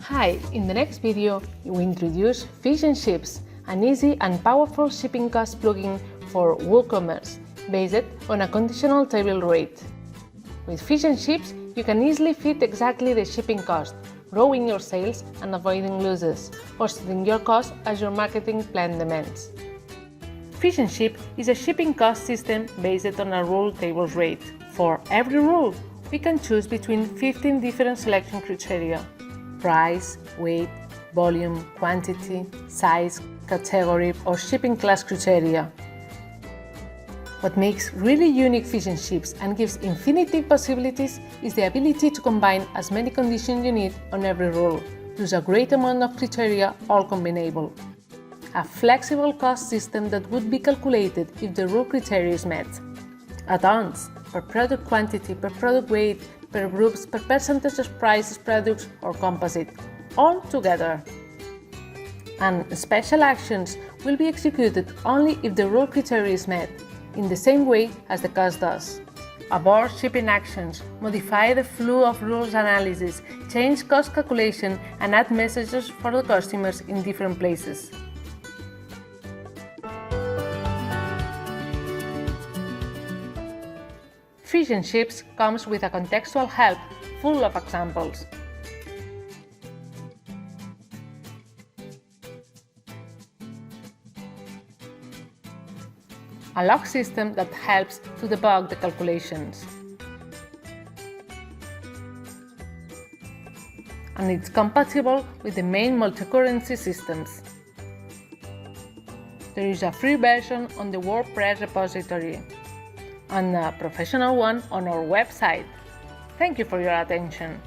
Hi, in the next video, we introduce Fish and Chips, an easy and powerful shipping cost plugin for WooCommerce, based on a conditional table rate. With Fish and Chips, you can easily fit exactly the shipping cost, growing your sales and avoiding losses, or setting your cost as your marketing plan demands. Fish and Chip is a shipping cost system based on a rule table rate. For every rule, we can choose between 15 different selection criteria: price, weight, volume, quantity, size, category, or shipping class criteria. What makes really unique Fish and Chips and gives infinity possibilities is the ability to combine as many conditions you need on every rule, plus a great amount of criteria, all combinable. A flexible cost system that would be calculated if the rule criteria is met. Add-ons per product quantity, per product weight, per groups, per percentage of prices, products, or composite, all together. And special actions will be executed only if the rule criteria is met, in the same way as the cost does. Abort shipping actions, modify the flow of rules analysis, change cost calculation, and add messages for the customers in different places. Fish and Chips comes with a contextual help full of examples. A log system that helps to debug the calculations. And it's compatible with the main multi-currency systems. There is a free version on the WordPress repository and a professional one on our website. Thank you for your attention.